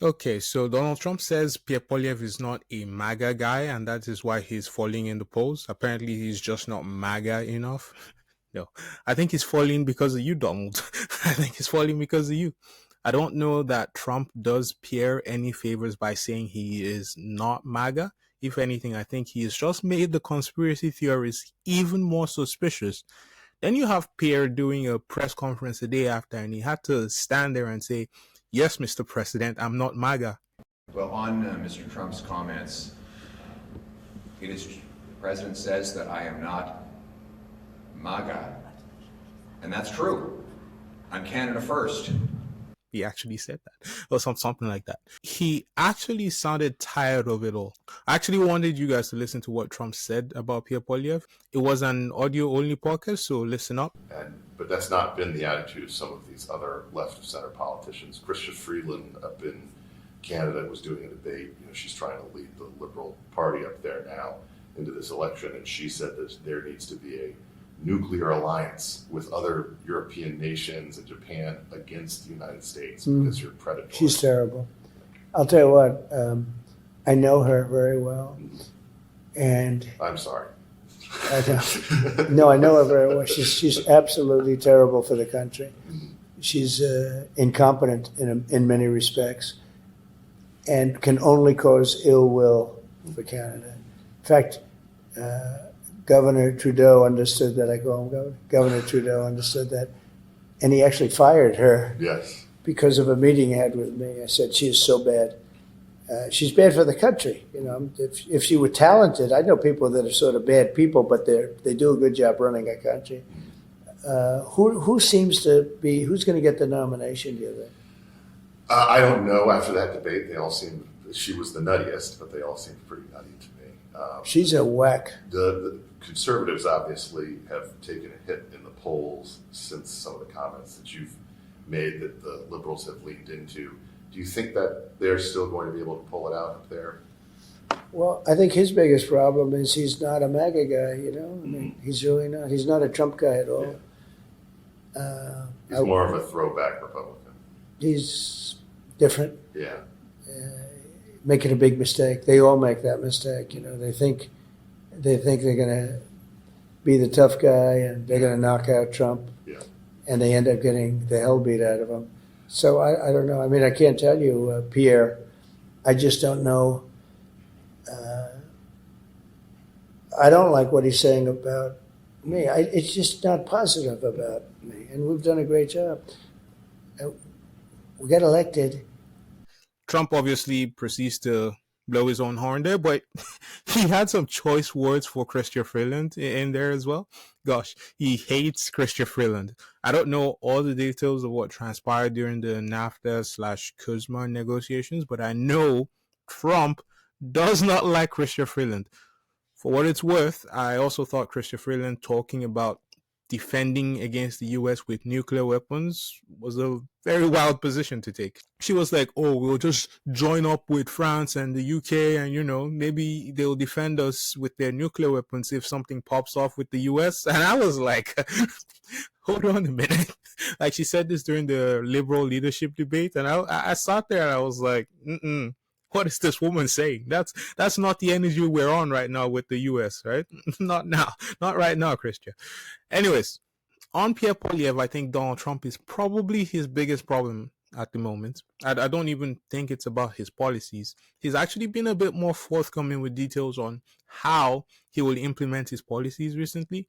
Okay, so Donald Trump says Pierre Poilievre is not a MAGA guy, and that is why he's falling in the polls. Apparently, he's just not MAGA enough. No, I think he's falling because of you, Donald. I think he's falling because of you. I don't know that Trump does Pierre any favors by saying he is not MAGA. If anything, I think he has just made the conspiracy theorists even more suspicious. Then you have Pierre doing a press conference the day after, and he had to stand there and say, "Yes, Mr. President, I'm not MAGA." Well, on Mr. Trump's comments, it is, the president says that I am not MAGA, and that's true. I'm Canada first. He actually said that, or something like that. He actually sounded tired of it all. I actually wanted you guys to listen to what Trump said about Pierre Poilievre. It was an audio-only podcast, so listen up. But that's not been the attitude of some of these other left of center politicians. Chrystia Freeland up in Canada was doing a debate. She's trying to lead the Liberal Party up there now into this election, and she said that there needs to be a nuclear alliance with other European nations and Japan against the United States because you're predatory. She's terrible. I'll tell you what, I know her very well, and I'm sorry. I know her very well. She's absolutely terrible for the country. She's incompetent in many respects, and can only cause ill will for Canada. In fact, Governor Trudeau understood that. I call him Governor Trudeau understood that, and he actually fired her. Yes. Because of a meeting he had with me. I said she is so bad. She's bad for the country. If she were talented, I know people that are sort of bad people, but they do a good job running a country. Who seems to be? Who's going to get the nomination? Do you think? I don't know. After that debate, they all seemed. She was the nuttiest, but they all seemed pretty nutty to me. She's a whack. The conservatives obviously have taken a hit in the polls since some of the comments that you've made that the Liberals have leaned into. Do you think that they're still going to be able to pull it out up there? Well, I think his biggest problem is he's not a MAGA guy, he's really not. He's not a Trump guy at all. Yeah. He's more of a throwback Republican. He's different. Yeah. Making a big mistake. They all make that mistake. They think they're going to be the tough guy and they're going to knock out Trump. Yeah. And they end up getting the hell beat out of him. So I don't know. I mean, I can't tell you, Pierre. I just don't know. I don't like what he's saying about me. It's just not positive about me. And we've done a great job. We got elected. Trump obviously proceeds to blow his own horn there, but he had some choice words for Chrystia Freeland in there as well. Gosh, he hates Chrystia Freeland. I don't know all the details of what transpired during the NAFTA/CUSMA negotiations, but I know Trump does not like Chrystia Freeland. For what it's worth, I also thought Chrystia Freeland talking about defending against the US with nuclear weapons was a very wild position to take. She was like, oh, we'll just join up with France and the UK and, maybe they'll defend us with their nuclear weapons if something pops off with the US. And I was like, hold on a minute. Like she said this during the liberal leadership debate. And I sat there and I was like, what is this woman saying? That's not the energy we're on right now with the US, right? Not now. Not right now, Chrystia. Anyways, on Pierre Poilievre, I think Donald Trump is probably his biggest problem at the moment. I don't even think it's about his policies. He's actually been a bit more forthcoming with details on how he will implement his policies recently.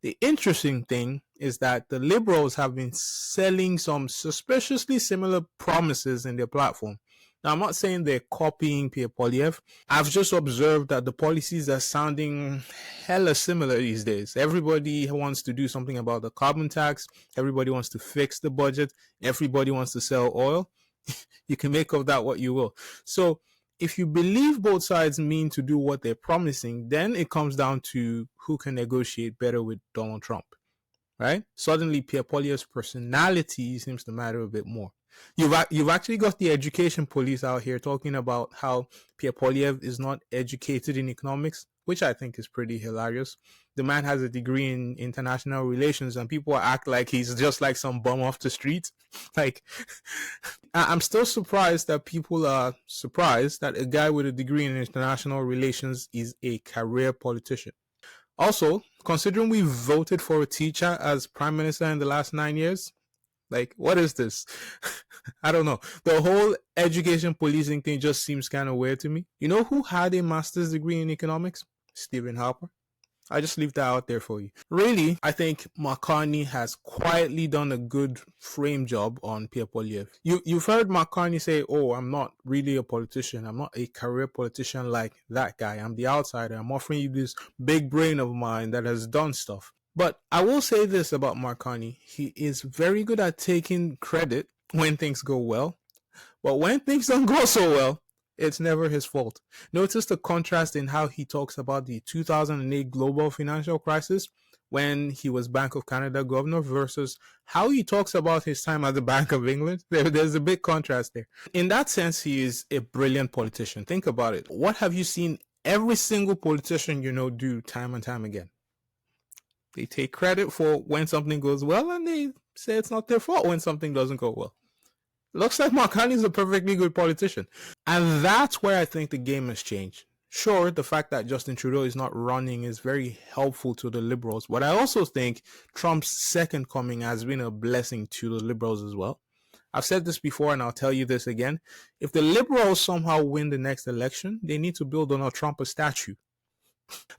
The interesting thing is that the Liberals have been selling some suspiciously similar promises in their platform. Now, I'm not saying they're copying Pierre Poilievre. I've just observed that the policies are sounding hella similar these days. Everybody wants to do something about the carbon tax. Everybody wants to fix the budget. Everybody wants to sell oil. You can make of that what you will. So if you believe both sides mean to do what they're promising, then it comes down to who can negotiate better with Donald Trump, right? Suddenly, Pierre Poilievre's personality seems to matter a bit more. You've actually got the education police out here talking about how Pierre Poilievre is not educated in economics. which I think is pretty hilarious. The man has a degree in international relations and people act like he's just like some bum off the street. Like, I'm still surprised that people are surprised that a guy with a degree in international relations is a career politician. Also, considering we voted for a teacher as prime minister in the last 9 years, like, what is this? I don't know. The whole education policing thing just seems kind of weird to me. You know who had a master's degree in economics? Stephen Harper. I just leave that out there for you. Really, I think McCartney has quietly done a good frame job on Pierre Poilievre. You've heard McCartney say, oh, I'm not really a politician. I'm not a career politician like that guy. I'm the outsider. I'm offering you this big brain of mine that has done stuff. But I will say this about McCartney. He is very good at taking credit when things go well. But when things don't go so well, it's never his fault. Notice the contrast in how he talks about the 2008 global financial crisis when he was Bank of Canada governor versus how he talks about his time at the Bank of England. There's a big contrast there. In that sense, he is a brilliant politician. Think about it. What have you seen every single politician you know do time and time again? They take credit for when something goes well and they say it's not their fault when something doesn't go well. Looks like McCartney is a perfectly good politician. And that's where I think the game has changed. Sure, the fact that Justin Trudeau is not running is very helpful to the Liberals, but I also think Trump's second coming has been a blessing to the Liberals as well. I've said this before and I'll tell you this again. If the Liberals somehow win the next election, they need to build Donald Trump a statue.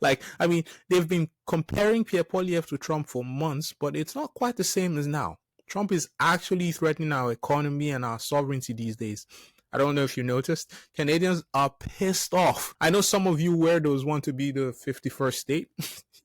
Like, I mean, they've been comparing Pierre Poilievre to Trump for months, but it's not quite the same as now. Trump is actually threatening our economy and our sovereignty these days. I don't know if you noticed. Canadians are pissed off. I know some of you weirdos want to be the 51st state.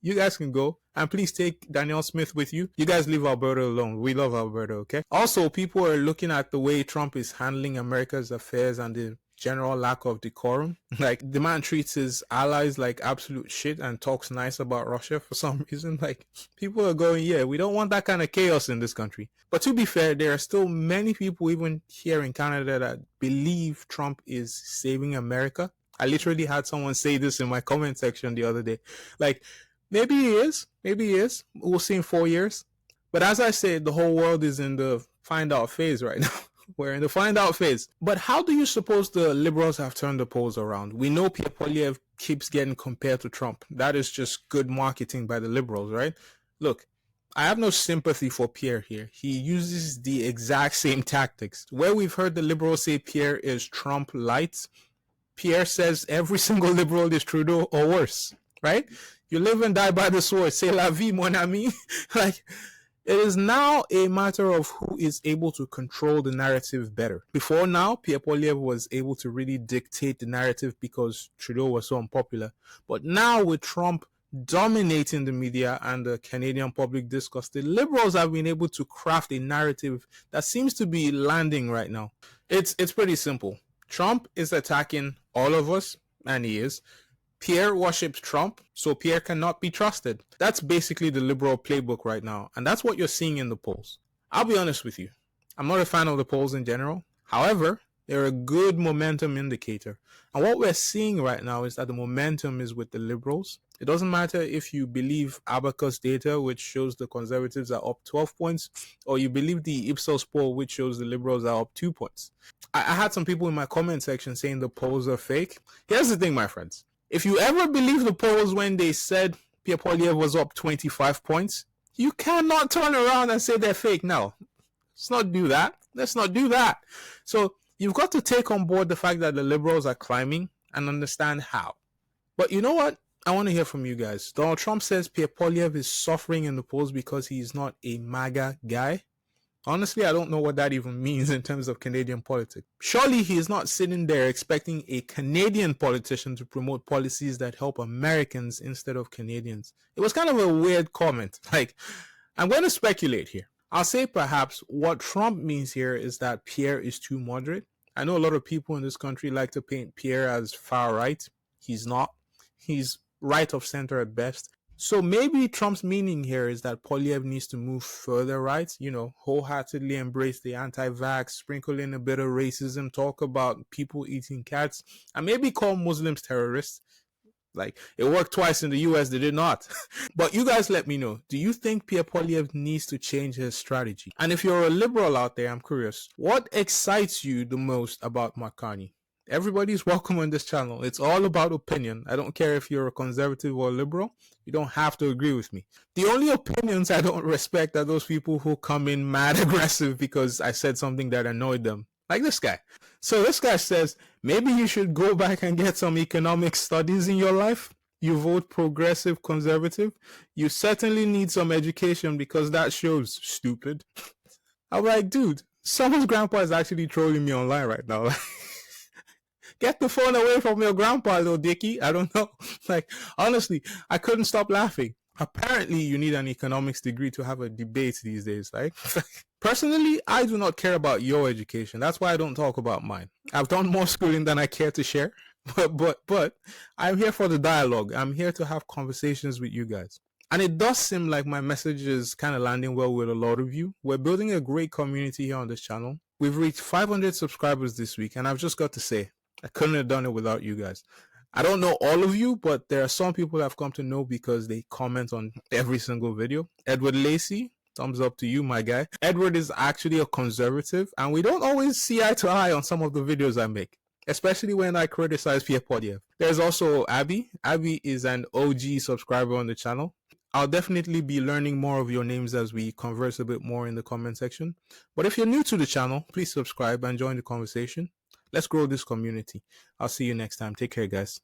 You guys can go. And please take Danielle Smith with you. You guys leave Alberta alone. We love Alberta, okay? Also, people are looking at the way Trump is handling America's affairs and the general lack of decorum. Like, the man treats his allies like absolute shit and talks nice about Russia for some reason. Like, people are going, yeah, we don't want that kind of chaos in this country. But to be fair, there are still many people, even here in Canada, that believe Trump is saving America. I literally had someone say this in my comment section the other day. Like, maybe he is. Maybe he is. We'll see in 4 years. But as I said, the whole world is in the find out phase right now. We're in the find out phase. But how do you suppose the Liberals have turned the polls around? We know Pierre Poilievre keeps getting compared to Trump. That is just good marketing by the Liberals, right? Look, I have no sympathy for Pierre here. He uses the exact same tactics. Where we've heard the Liberals say Pierre is Trump light, Pierre says every single Liberal is Trudeau or worse, right? You live and die by the sword. C'est la vie, mon ami. Like, it is now a matter of who is able to control the narrative better. Before now, Pierre Poilievre was able to really dictate the narrative because Trudeau was so unpopular. But now with Trump dominating the media and the Canadian public discourse, the Liberals have been able to craft a narrative that seems to be landing right now. It's pretty simple. Trump is attacking all of us, and he is. Pierre worships Trump, so Pierre cannot be trusted. That's basically the Liberal playbook right now, and that's what you're seeing in the polls. I'll be honest with you. I'm not a fan of the polls in general. However, they're a good momentum indicator. And what we're seeing right now is that the momentum is with the Liberals. It doesn't matter if you believe Abacus data, which shows the Conservatives are up 12 points, or you believe the Ipsos poll, which shows the Liberals are up 2 points. I had some people in my comment section saying the polls are fake. Here's the thing, my friends. If you ever believe the polls when they said Pierre Poilievre was up 25 points, you cannot turn around and say they're fake now. Let's not do that. Let's not do that. So you've got to take on board the fact that the Liberals are climbing and understand how. But you know what? I want to hear from you guys. Donald Trump says Pierre Poilievre is suffering in the polls because he's not a MAGA guy. Honestly, I don't know what that even means in terms of Canadian politics. Surely he is not sitting there expecting a Canadian politician to promote policies that help Americans instead of Canadians. It was kind of a weird comment. Like, I'm going to speculate here. I'll say perhaps what Trump means here is that Pierre is too moderate. I know a lot of people in this country like to paint Pierre as far right. He's not. He's right of center at best. So maybe Trump's meaning here is that Poilievre needs to move further right, wholeheartedly embrace the anti-vax, sprinkle in a bit of racism, talk about people eating cats, and maybe call Muslims terrorists. Like, it worked twice in the US, they did not. But you guys let me know. Do you think Pierre Poilievre needs to change his strategy? And if you're a liberal out there, I'm curious, what excites you the most about Mark Carney? Everybody's welcome on this channel. It's all about opinion. I don't care if you're a conservative or a liberal. You don't have to agree with me. The only opinions I don't respect are those people who come in mad aggressive because I said something that annoyed them. Like this guy. So this guy says, maybe you should go back and get some economic studies in your life. You vote progressive conservative. You certainly need some education because that shows, stupid. I'm like, dude, someone's grandpa is actually trolling me online right now. Get the phone away from your grandpa, little Dickie. I don't know. Like, honestly, I couldn't stop laughing. Apparently, you need an economics degree to have a debate these days, right? Personally, I do not care about your education. That's why I don't talk about mine. I've done more schooling than I care to share. But I'm here for the dialogue. I'm here to have conversations with you guys. And it does seem like my message is kind of landing well with a lot of you. We're building a great community here on this channel. We've reached 500 subscribers this week, and I've just got to say, I couldn't have done it without you guys. I don't know all of you, but there are some people I've come to know because they comment on every single video. Edward Lacey, thumbs up to you, my guy. Edward is actually a conservative, and we don't always see eye to eye on some of the videos I make, especially when I criticize Pierre Poilievre. There's also Abby. Abby is an OG subscriber on the channel. I'll definitely be learning more of your names as we converse a bit more in the comment section. But if you're new to the channel, please subscribe and join the conversation. Let's grow this community. I'll see you next time. Take care, guys.